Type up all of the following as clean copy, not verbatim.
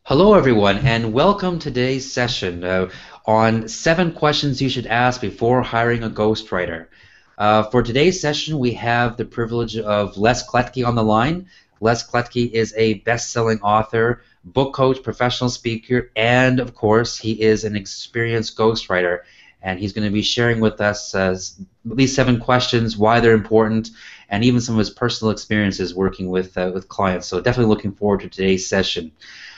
Hello, everyone, and welcome to today's session on 7 questions you should ask before hiring a ghostwriter. For today's session, we have the privilege of Les Kletke on the line. Les Kletke is a best-selling author, book coach, professional speaker, and of course, he is an experienced ghostwriter. And he's going to be sharing with us these 7 questions, why they're important, and even some of his personal experiences working with clients. So definitely looking forward to today's session.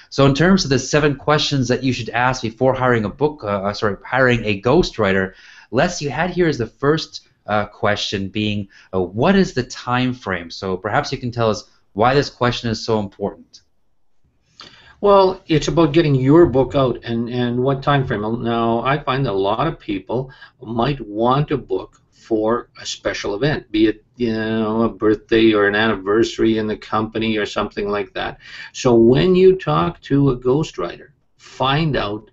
So in terms of the 7 questions that you should ask before hiring hiring a ghostwriter, Les, you had here as the first question being, what is the time frame? So perhaps you can tell us why this question is so important. Well, it's about getting your book out and what time frame. Now, I find that a lot of people might want a book for a special event, be it a birthday or an anniversary in the company or something like that. So when you talk to a ghostwriter, find out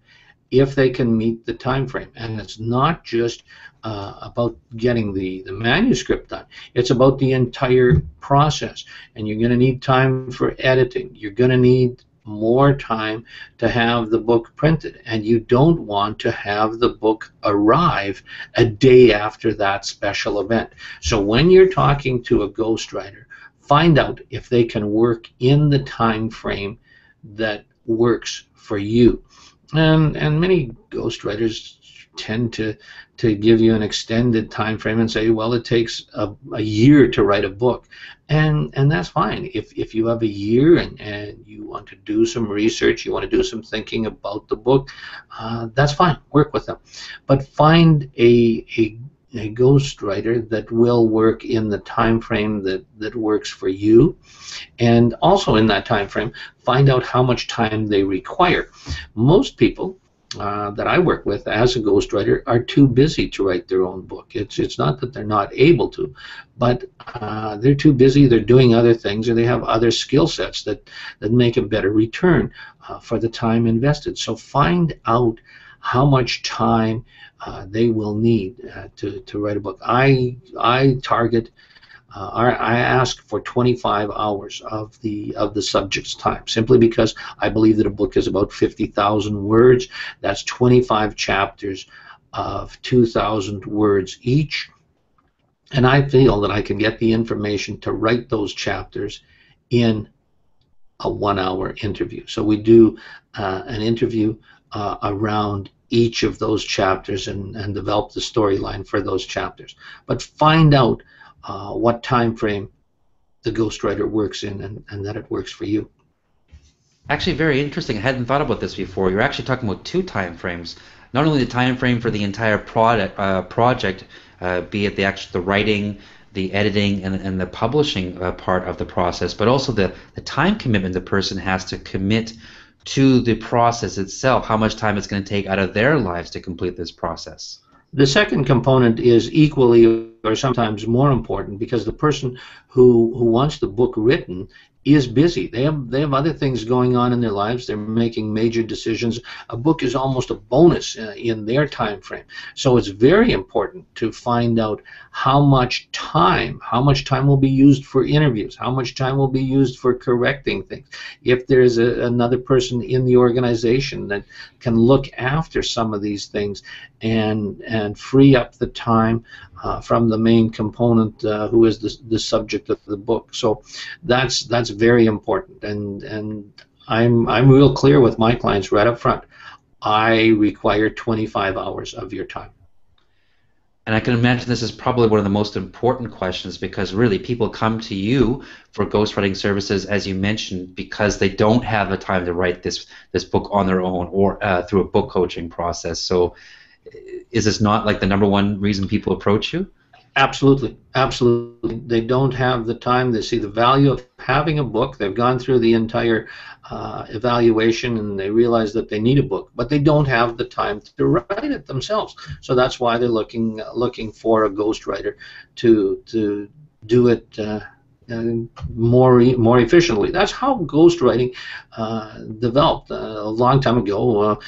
if they can meet the time frame. And it's not just about getting the manuscript done. It's about the entire process. And you're going to need time for editing. You're going to need more time to have the book printed, and you don't want to have the book arrive a day after that special event. So when you're talking to a ghostwriter, find out if they can work in the time frame that works for you. And many ghostwriters tend to give you an extended time frame and say, well, it takes a year to write a book, and that's fine. If you have a year and you want to do some research, you want to do some thinking about the book, that's fine. Work with them, but find a ghostwriter that will work in the time frame that works for you, and also in that time frame, find out how much time they require. Most people that I work with as a ghostwriter are too busy to write their own book. It's not that they're not able to, but they're too busy, they're doing other things, or they have other skill sets that make a better return for the time invested. So find out how much time they will need to write a book. I target I ask for 25 hours of the subject's time, simply because I believe that a book is about 50,000 words. That's 25 chapters of 2,000 words each, and I feel that I can get the information to write those chapters in a 1-hour interview. So we do an interview around each of those chapters and develop the storyline for those chapters. But find out what time frame the ghostwriter works in, and that it works for you. Actually, very interesting. I hadn't thought about this before. You're actually talking about 2 time frames. Not only the time frame for the entire project, be it the writing, the editing, and the publishing part of the process, but also the time commitment the person has to commit to the process itself, how much time it's going to take out of their lives to complete this process. The second component is equally or sometimes more important, because the person who wants the book written is busy. They have other things going on in their lives. They're making major decisions. A book is almost a bonus in their time frame. So it's very important to find out how much time will be used for interviews, how much time will be used for correcting things. If there's another person in the organization that can look after some of these things and free up the time from the main component who is the subject of the book. So that's very important, and I'm real clear with my clients right up front. I require 25 hours of your time. And I can imagine this is probably one of the most important questions, because really people come to you for ghostwriting services, as you mentioned, because they don't have the time to write this book on their own or through a book coaching process. So is this not like the #1 reason people approach you? Absolutely, absolutely. They don't have the time. They see the value of having a book. They've gone through the entire evaluation, and they realize that they need a book, but they don't have the time to write it themselves. So that's why they're looking for a ghostwriter to do it more efficiently. That's how ghostwriting developed a long time ago.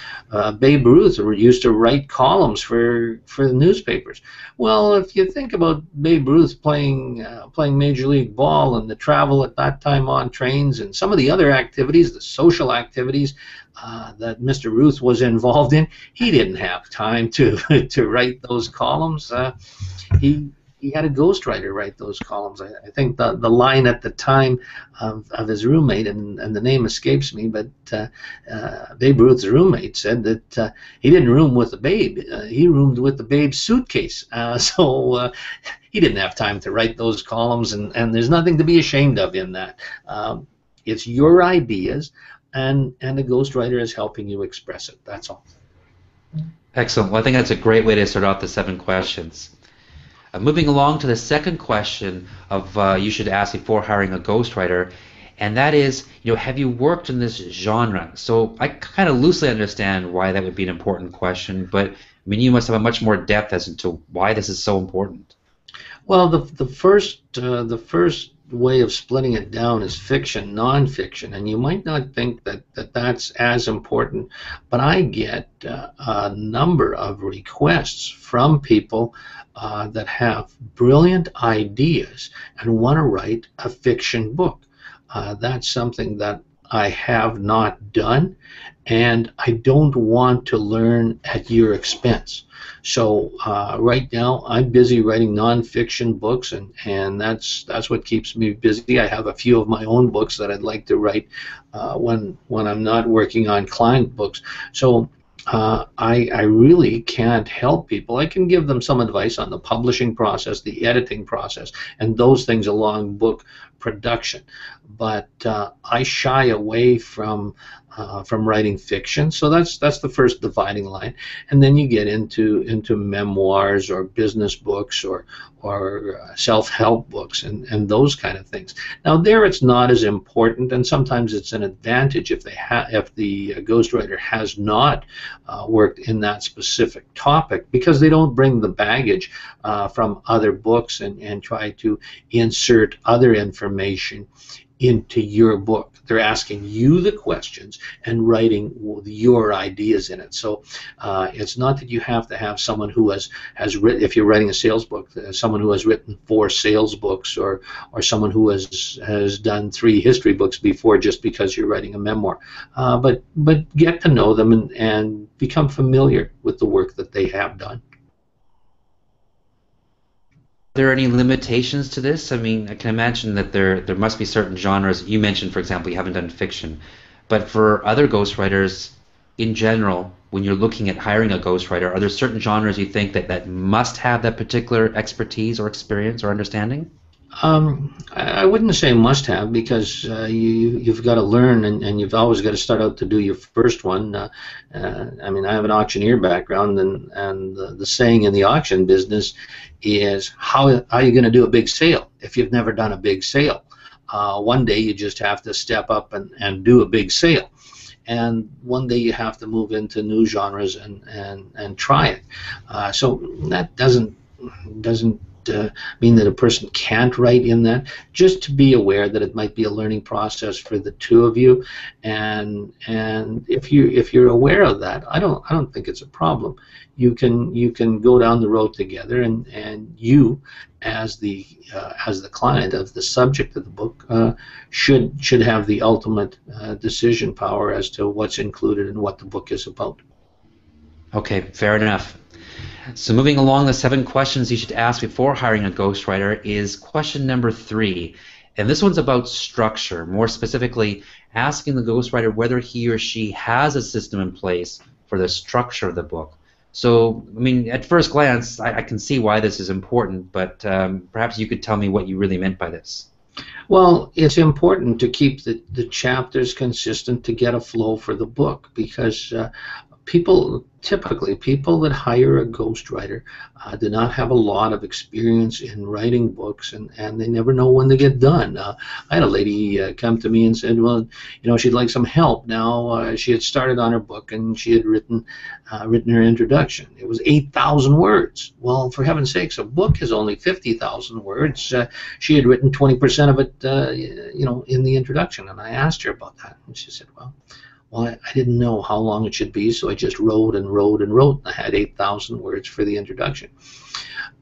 Babe Ruth used to write columns for the newspapers. Well, if you think about Babe Ruth playing Major League Ball and the travel at that time on trains and some of the other activities, the social activities that Mr. Ruth was involved in, he didn't have time to to write those columns. He he had a ghostwriter write those columns. I think the line at the time of his roommate, and the name escapes me, but Babe Ruth's roommate said that he didn't room with the Babe. He roomed with the Babe's suitcase. So he didn't have time to write those columns, and there's nothing to be ashamed of in that. It's your ideas, and the ghostwriter is helping you express it. That's all. Excellent. Well, I think that's a great way to start off the 7 questions. Moving along to the second question of you should ask before hiring a ghostwriter, and that is, have you worked in this genre? So I kind of loosely understand why that would be an important question, but I mean, you must have a much more depth as to why this is so important. Well, the first way of splitting it down is fiction, nonfiction, and you might not think that's as important, but I get a number of requests from people that have brilliant ideas and want to write a fiction book. That's something that I have not done, and I don't want to learn at your expense. So right now I'm busy writing nonfiction books, and that's what keeps me busy. I have a few of my own books that I'd like to write when I'm not working on client books. So I really can't help people. I can give them some advice on the publishing process, the editing process, and those things along book production. But I shy away from writing fiction, so that's the first dividing line. And then you get into memoirs or business books or self-help books and those kind of things. Now there it's not as important, and sometimes it's an advantage if the ghostwriter has not worked in that specific topic, because they don't bring the baggage from other books and try to insert other information into your book. They're asking you the questions and writing your ideas in it. So it's not that you have to have someone who has written, if you're writing a sales book, someone who has written 4 sales books or someone who has done 3 history books before, just because you're writing a memoir. But get to know them and become familiar with the work that they have done. Are there any limitations to this? I mean, I can imagine that there must be certain genres. You mentioned, for example, you haven't done fiction, but for other ghostwriters in general, when you're looking at hiring a ghostwriter, are there certain genres you think that must have that particular expertise or experience or understanding? I wouldn't say must have, because you've got to learn, and you've always got to start out to do your first one. I mean, I have an auctioneer background, and the saying in the auction business is, how are you going to do a big sale if you've never done a big sale? One day you just have to step up and do a big sale, and one day you have to move into new genres and try it. So that doesn't mean that a person can't write in that. Just to be aware that it might be a learning process for the two of you, and if you're aware of that, I don't think it's a problem. You can go down the road together, and you, as the client of the subject of the book, should have the ultimate decision power as to what's included and what the book is about. Okay, fair enough. So moving along, the 7 questions you should ask before hiring a ghostwriter is question number 3. And this one's about structure, more specifically asking the ghostwriter whether he or she has a system in place for the structure of the book. So, I mean, at first glance, I can see why this is important, but perhaps you could tell me what you really meant by this. Well, it's important to keep the chapters consistent to get a flow for the book, because people typically, people that hire a ghostwriter do not have a lot of experience in writing books, and they never know when they get done. I had a lady come to me and said, well, she'd like some help. Now, she had started on her book, and she had written her introduction. It was 8,000 words. Well, for heaven's sakes, a book is only 50,000 words. She had written 20% of it, in the introduction, and I asked her about that, and she said, well, I didn't know how long it should be, so I just wrote and wrote and wrote. I had 8,000 words for the introduction.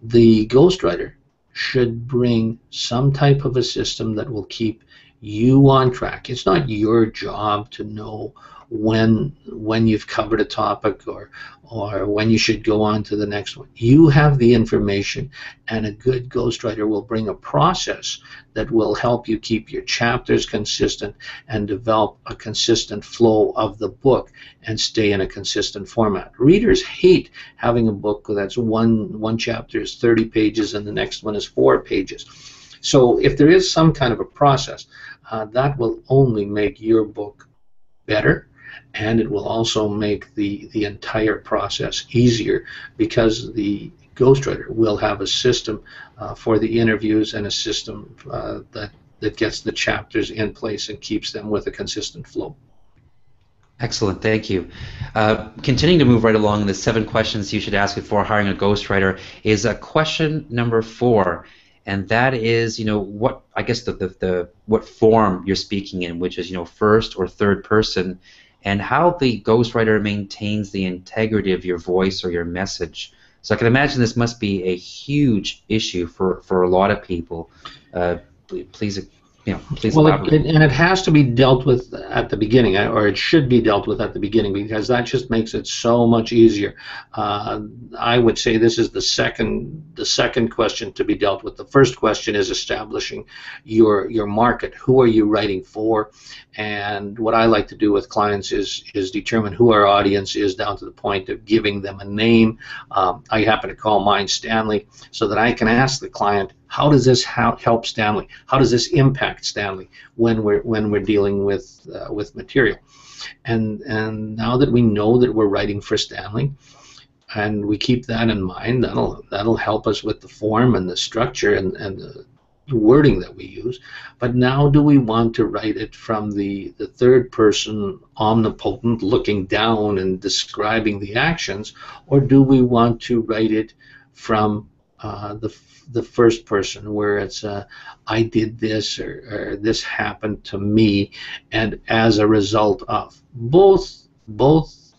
The ghostwriter should bring some type of a system that will keep you on track. It's not your job to know when you've covered a topic or when you should go on to the next one. You have the information, and a good ghostwriter will bring a process that will help you keep your chapters consistent and develop a consistent flow of the book and stay in a consistent format. Readers hate having a book that's one chapter is 30 pages and the next one is 4 pages. So if there is some kind of a process, that will only make your book better, and it will also make the entire process easier, because the ghostwriter will have a system for the interviews and a system that gets the chapters in place and keeps them with a consistent flow. Excellent, thank you. Continuing to move right along, the 7 questions you should ask before hiring a ghostwriter is question number 4, and that is, what I guess the what form you're speaking in, which is first or third person, and how the ghostwriter maintains the integrity of your voice or your message. So I can imagine this must be a huge issue for a lot of people. Please elaborate. And it has to be dealt with at the beginning, or it should be dealt with at the beginning, because that just makes it so much easier. I would say this is the second question to be dealt with. The first question is establishing your market. Who are you writing for? And what I like to do with clients is determine who our audience is, down to the point of giving them a name. I happen to call mine Stanley, so that I can ask the client, how does this help Stanley? How does this impact Stanley when we're dealing with material? And now that we know that we're writing for Stanley, and we keep that in mind, that'll help us with the form and the structure and the wording that we use. But now, do we want to write it from the third person, omnipotent, looking down and describing the actions, or do we want to write it from the first person, where it's I did this, or this happened to me, and as a result of? Both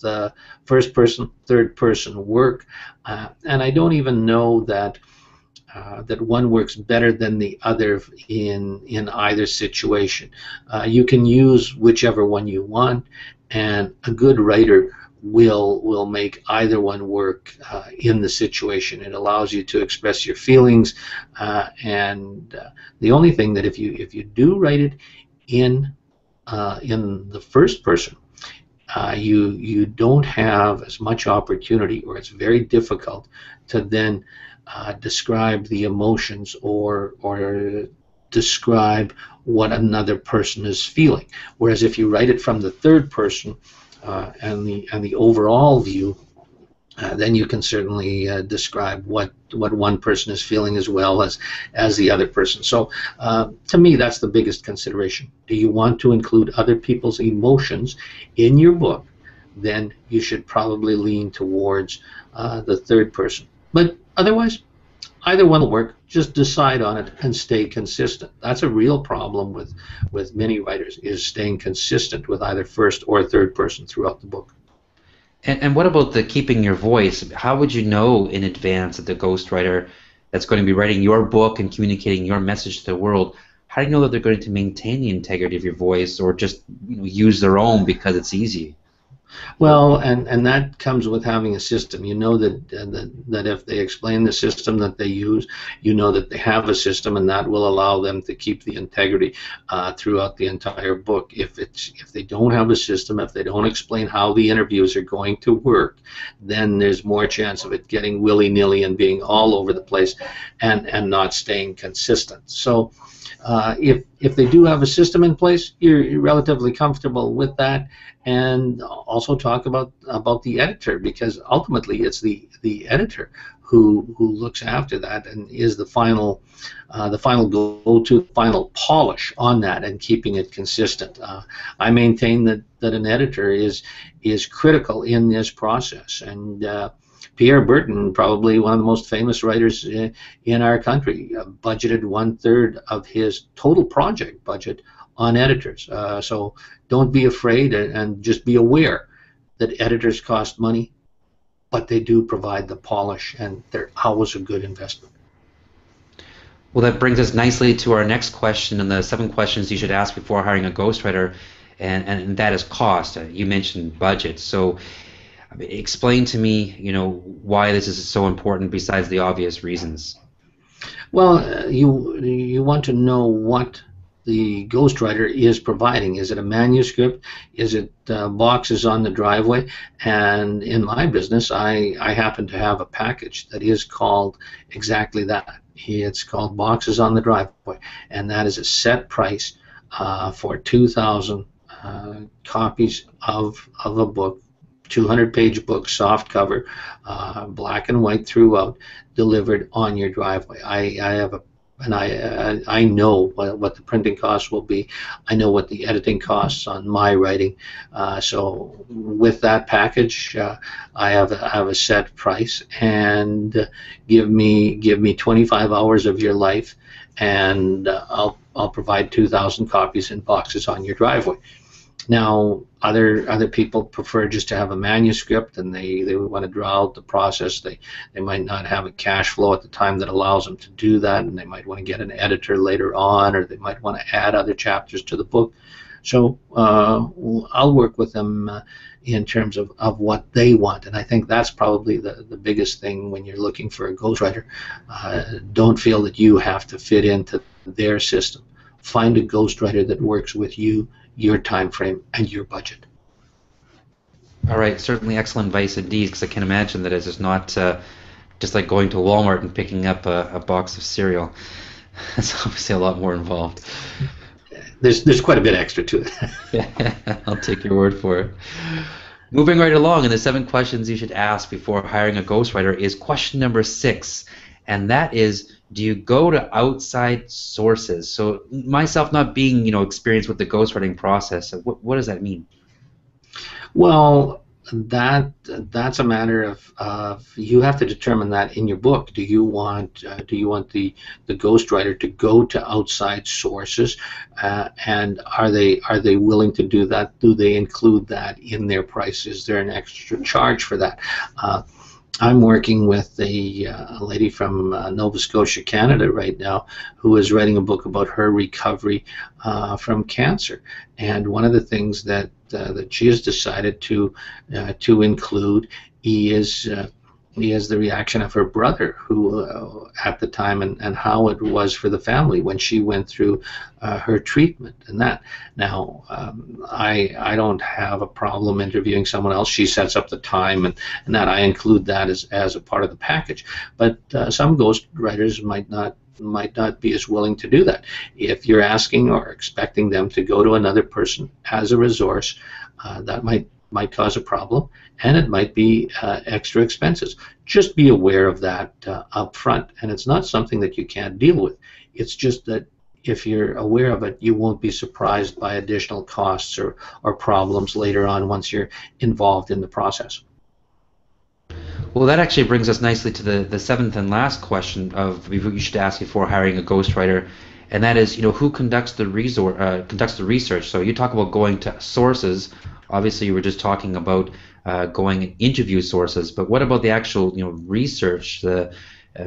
the first person, third person work, and I don't even know that one works better than the other in either situation. You can use whichever one you want, and a good writer will make either one work in the situation. It allows you to express your feelings, and the only thing that if you do write it in the first person, you don't have as much opportunity, or it's very difficult to then describe the emotions or describe what another person is feeling. Whereas if you write it from the third person, and the overall view, then you can certainly describe what one person is feeling as well as the other person. So to me, that's the biggest consideration. Do you want to include other people's emotions in your book? Then you should probably lean towards the third person. But otherwise, either one will work. Just decide on it and stay consistent. That's a real problem with many writers, is staying consistent with either first or third person throughout the book. And what about the keeping your voice? How would you know in advance that the ghostwriter that's going to be writing your book and communicating your message to the world, how do you know that they're going to maintain the integrity of your voice, or just use their own because it's easy? Well, and that comes with having a system. You know that if they explain the system that they use, you know that they have a system, and that will allow them to keep the integrity throughout the entire book. If they don't have a system, if they don't explain how the interviews are going to work, then there's more chance of it getting willy-nilly and being all over the place and not staying consistent. So If they do have a system in place, you're relatively comfortable with that. And also talk about the editor, because ultimately it's the editor who looks after that and is the final go-to, final polish on that, and keeping it consistent. I maintain that an editor is critical in this process. And Pierre Burton, probably one of the most famous writers in our country, budgeted 1/3 of his total project budget on editors. So don't be afraid, and just be aware that editors cost money, but they do provide the polish, and they're always a good investment. Well, that brings us nicely to our next question, and the 7 questions you should ask before hiring a ghostwriter, and that is cost. You mentioned budget, so explain to me, why this is so important besides the obvious reasons. Well, you want to know what the ghostwriter is providing. Is it a manuscript? Is it boxes on the driveway? And in my business, I happen to have a package that is called exactly that. It's called Boxes on the Driveway, and that is a set price for 2,000 copies of a book, 200-page book, soft cover, black and white throughout, delivered on your driveway. I know what the printing costs will be. I know what the editing costs on my writing. So with that package, I have a set price, and give me 25 hours of your life, and I'll provide 2,000 copies in boxes on your driveway. Now, other people prefer just to have a manuscript, and they want to draw out the process. They might not have a cash flow at the time that allows them to do that, and they might want to get an editor later on, or they might want to add other chapters to the book. So I'll work with them in terms of what they want, and I think that's probably the biggest thing when you're looking for a ghostwriter. Don't feel that you have to fit into their system. Find a ghostwriter that works with you, your time frame, and your budget. All right, certainly excellent advice indeed, because I can imagine that it's just not just like going to Walmart and picking up a box of cereal. It's obviously a lot more involved. There's quite a bit extra to it. I'll take your word for it. Moving right along, in the 7 questions you should ask before hiring a ghostwriter is question number 6, and that is, do you go to outside sources? So myself not being experienced with the ghostwriting process, what does that mean? Well, that's a matter of you have to determine that in your book. Do you want the ghostwriter to go to outside sources, and are they willing to do that? Do they include that in their price? Is there an extra charge for that? I'm working with a lady from Nova Scotia, Canada right now, who is writing a book about her recovery from cancer. And one of the things that she has decided to include is the reaction of her brother, who at the time, and how it was for the family when she went through her treatment and that. Now, I don't have a problem interviewing someone else. She sets up the time, and that I include that as a part of the package. But some ghost writers might not be as willing to do that. If you're asking or expecting them to go to another person as a resource, that might cause a problem, and it might be extra expenses. Just be aware of that up front, and it's not something that you can't deal with. It's just that if you're aware of it, you won't be surprised by additional costs or problems later on once you're involved in the process. Well, that actually brings us nicely to the 7th and last question of you should ask before hiring a ghostwriter, and that is, who conducts the research. So you talk about going to sources. Obviously, you were just talking about going and interview sources, but what about the actual research, the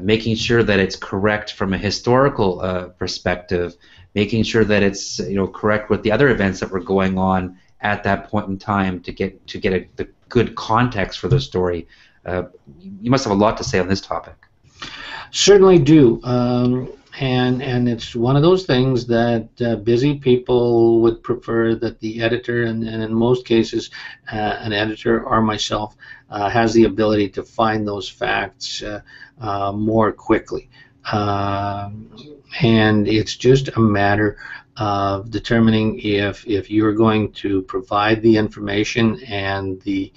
making sure that it's correct from a historical perspective, making sure that it's correct with the other events that were going on at that point in time to get the good context for the story. You must have a lot to say on this topic. Certainly do. And it's one of those things that busy people would prefer that the editor, and in most cases an editor or myself, has the ability to find those facts more quickly. and it's just a matter of determining if you're going to provide the information and the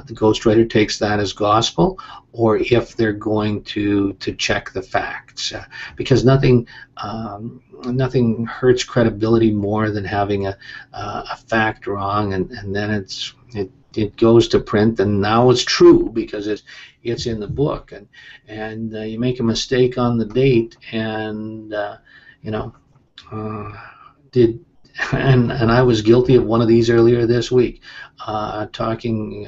ghostwriter takes that as gospel, or if they're going to check the facts, because nothing hurts credibility more than having a fact wrong, and then it goes to print, and now it's true because it's in the book, and you make a mistake on the date, and you know did and I was guilty of one of these earlier this week, talking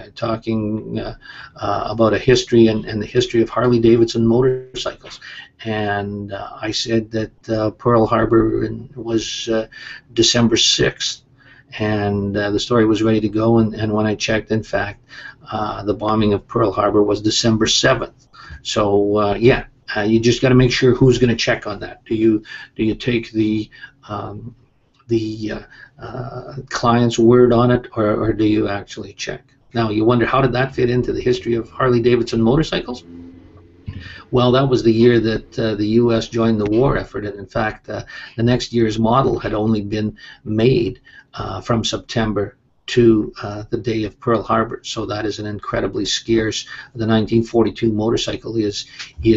about a history and the history of Harley Davidson motorcycles, and I said that Pearl Harbor was December 6th, and the story was ready to go, and when I checked, in fact, the bombing of Pearl Harbor was December 7th. So yeah, you just got to make sure who's going to check on that. Do you take the client's word on it, or do you actually check? Now you wonder, how did that fit into the history of Harley Davidson motorcycles? Well, that was the year that the U.S. joined the war effort, and in fact, the next year's model had only been made from September to the day of Pearl Harbor. So that is an incredibly scarce. The 1942 motorcycle is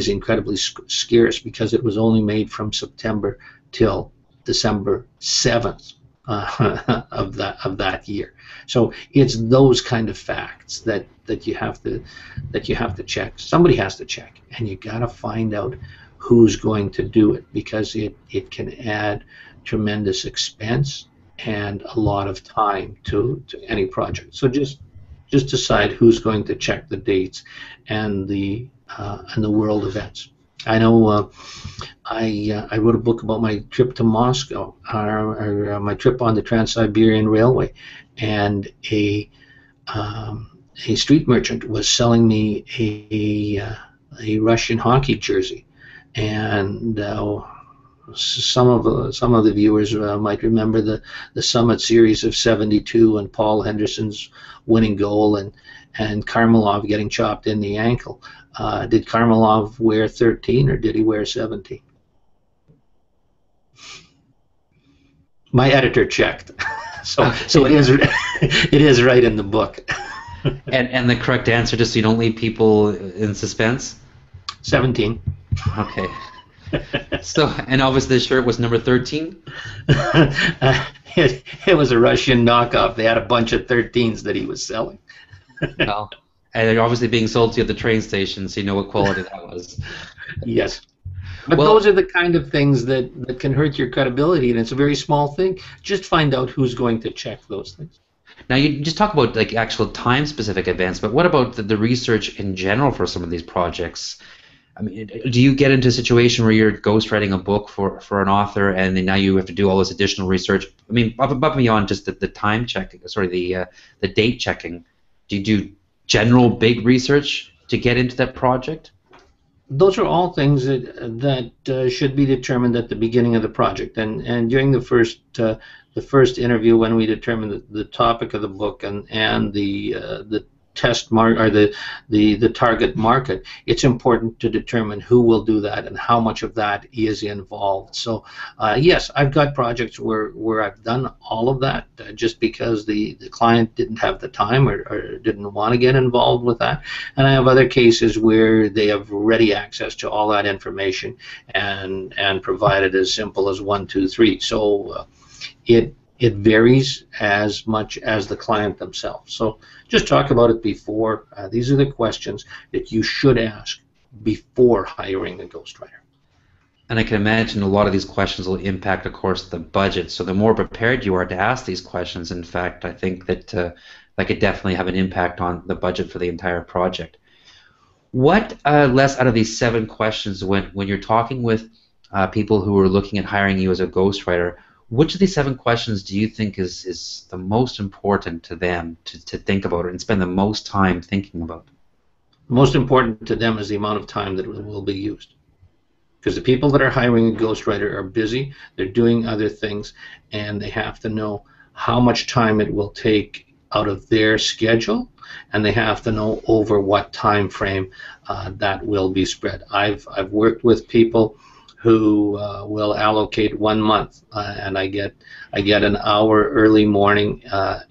incredibly scarce because it was only made from September till December 7th of that year. So it's those kind of facts that you have to check. Somebody has to check, and you got to find out who's going to do it, because it can add tremendous expense and a lot of time to any project. So just decide who's going to check the dates and the world events. I know I wrote a book about my trip to Moscow, or my trip on the Trans-Siberian Railway, and a street merchant was selling me a Russian hockey jersey, and some of the viewers might remember the Summit Series of '72 and Paul Henderson's winning goal, and Karmelov getting chopped in the ankle. Did Karmelov wear 13 or did he wear 17? My editor checked, so it is right in the book. And the correct answer, just so you don't leave people in suspense? 17. Okay. So, and obviously the shirt was number 13? It was a Russian knockoff. They had a bunch of 13s that he was selling. Well, and they're obviously being sold to you at the train station, so you know what quality that was. Yes. But those are the kind of things that can hurt your credibility, and it's a very small thing. Just find out who's going to check those things. Now, you just talk about like actual time-specific events, but what about the research in general for some of these projects? I mean, do you get into a situation where you're ghostwriting a book for an author, and then now you have to do all this additional research? I mean, above and beyond just the time checking, sorry, the date checking. Do you do general big research to get into that project? Those are all things that should be determined at the beginning of the project, and during the first interview, when we determine the topic of the book and the test mark, or the target market, it's important to determine who will do that and how much of that is involved. So yes, I've got projects where I've done all of that just because the client didn't have the time or didn't want to get involved with that, and I have other cases where they have ready access to all that information and provide it as simple as 1, 2, 3. So it varies as much as the client themselves. So just talk about it before. These are the questions that you should ask before hiring a ghostwriter. And I can imagine a lot of these questions will impact, of course, the budget. So the more prepared you are to ask these questions, in fact, I think that that could definitely have an impact on the budget for the entire project. What, Les, out of these 7 questions, when you're talking with people who are looking at hiring you as a ghostwriter, which of these 7 questions do you think is the most important to them to think about and spend the most time thinking about? Most important to them is the amount of time that will be used. Because the people that are hiring a ghostwriter are busy, they're doing other things, and they have to know how much time it will take out of their schedule and they have to know over what time frame that will be spread. I've worked with people who will allocate 1 month, and I get an hour early morning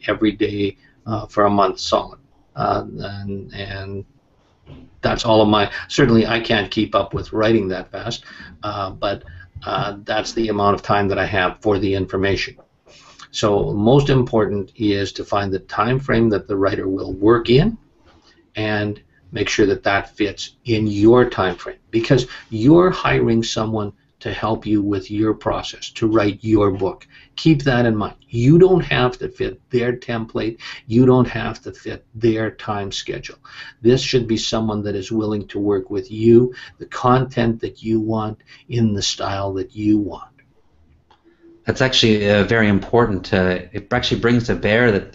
every day for a month solid, and that's all of my. Certainly, I can't keep up with writing that fast, but that's the amount of time that I have for the information. So most important is to find the time frame that the writer will work in, and make sure that that fits in your time frame, because you're hiring someone to help you with your process to write your book. Keep that in mind. You don't have to fit their template. You don't have to fit their time schedule. This should be someone that is willing to work with you, the content that you want, in the style that you want. That's actually very important. It actually brings to bear that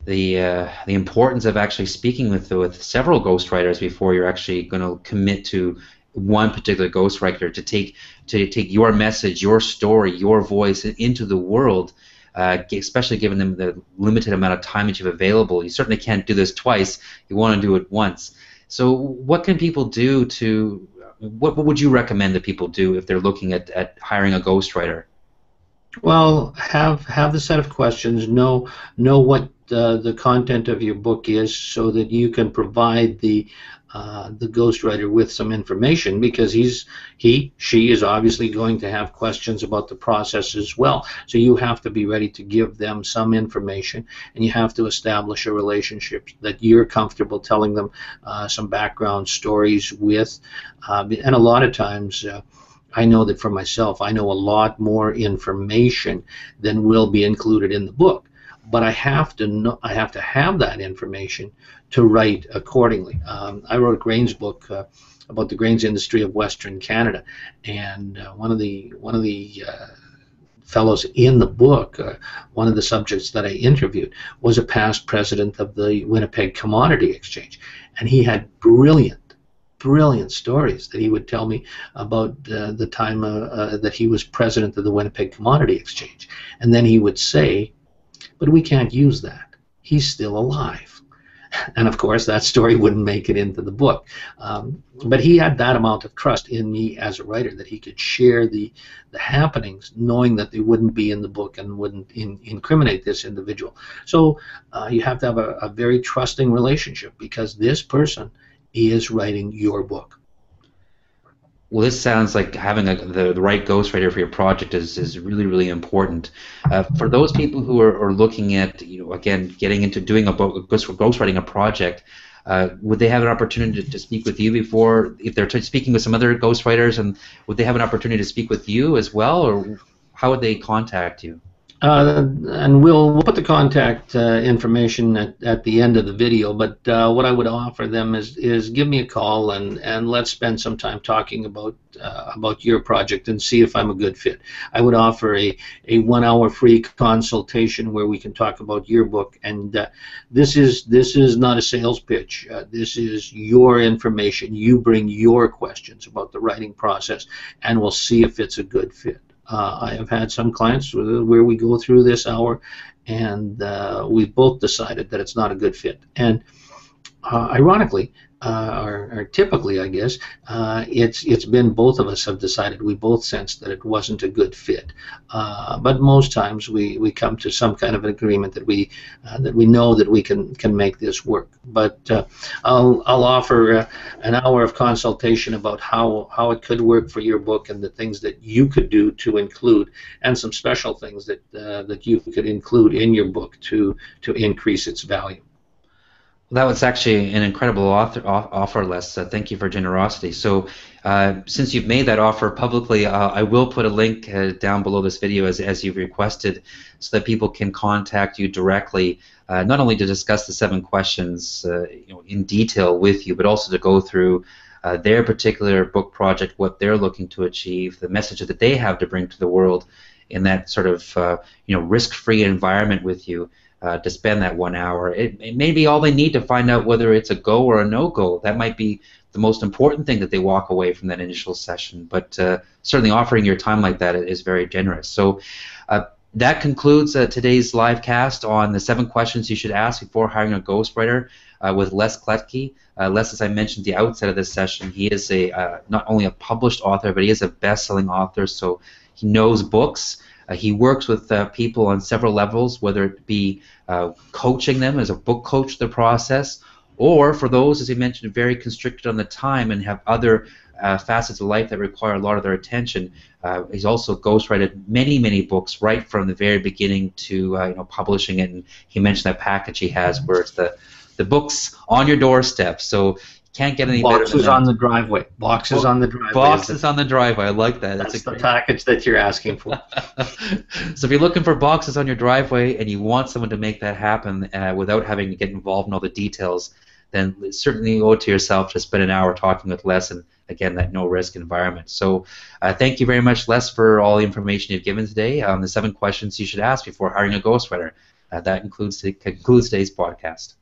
the importance of actually speaking with several ghostwriters before you're actually going to commit to one particular ghostwriter to take your message, your story, your voice into the world. Especially given them the limited amount of time that you have available, you certainly can't do this twice. You want to do it once. So, what can people do to? What would you recommend that people do if they're looking at hiring a ghostwriter? Well, have the set of questions. Know what the content of your book is, so that you can provide the ghostwriter with some information, because she is obviously going to have questions about the process as well. So you have to be ready to give them some information, and you have to establish a relationship that you're comfortable telling them some background stories with, and a lot of times. I know that for myself, I know a lot more information than will be included in the book, but I have to know, I have to have that information to write accordingly. I wrote a grains book about the grains industry of Western Canada, and one of the fellows in the book, one of the subjects that I interviewed, was a past president of the Winnipeg Commodity Exchange, and he had brilliant stories that he would tell me about the time that he was president of the Winnipeg Commodity Exchange. And then he would say, but we can't use that. He's still alive. And of course, that story wouldn't make it into the book. But he had that amount of trust in me as a writer, that he could share the happenings, knowing that they wouldn't be in the book and wouldn't incriminate this individual. So you have to have a very trusting relationship, because this person is writing your book. Well, this sounds like having the right ghostwriter for your project is really, really important. For those people who are looking at, again, getting into doing ghostwriting a project, would they have an opportunity to speak with you before, if they're speaking with some other ghostwriters, and would they have an opportunity to speak with you as well, or how would they contact you? And we'll put the contact information at the end of the video, but what I would offer them is give me a call, and let's spend some time talking about your project and see if I'm a good fit. I would offer a 1 hour free consultation where we can talk about your book, and this is not a sales pitch. This is your information. You bring your questions about the writing process, and we'll see if it's a good fit. I have had some clients where we go through this hour, and we've both decided that it's not a good fit. And ironically, or typically, I guess, it's been both of us have decided, we both sensed that it wasn't a good fit. But most times we come to some kind of an agreement that we know that we can make this work. But I'll offer an hour of consultation about how it could work for your book, and the things that you could do to include, and some special things that you could include in your book to increase its value. That was actually an incredible offer, Les. Thank you for generosity. So, since you've made that offer publicly, I will put a link down below this video as you've requested, so that people can contact you directly, not only to discuss the 7 questions in detail with you, but also to go through their particular book project, what they're looking to achieve, the message that they have to bring to the world in that sort of risk-free environment with you. To spend that 1 hour. It may be all they need to find out whether it's a go or a no-go. That might be the most important thing that they walk away from that initial session. But certainly offering your time like that is very generous. So That concludes today's live cast on the 7 questions you should ask before hiring a ghostwriter with Les Kletke. Les, as I mentioned at the outset of this session, he is not only a published author, but he is a best-selling author, so he knows books. He works with people on several levels, whether it be coaching them as a book coach the process, or for those, as he mentioned, very constricted on the time and have other facets of life that require a lot of their attention. He's also ghostwritten many books right from the very beginning to publishing it. And he mentioned that package he has where it's the books on your doorstep. So you can't get any better than Boxes that. on the driveway. Boxes on the driveway. Boxes on the driveway. I like that. That's the package that you're asking for. So if you're looking for boxes on your driveway and you want someone to make that happen without having to get involved in all the details, then certainly you owe it to yourself to spend an hour talking with Les, and again, that no-risk environment. So thank you very much, Les, for all the information you've given today on the 7 questions you should ask before hiring a ghostwriter. That concludes today's podcast.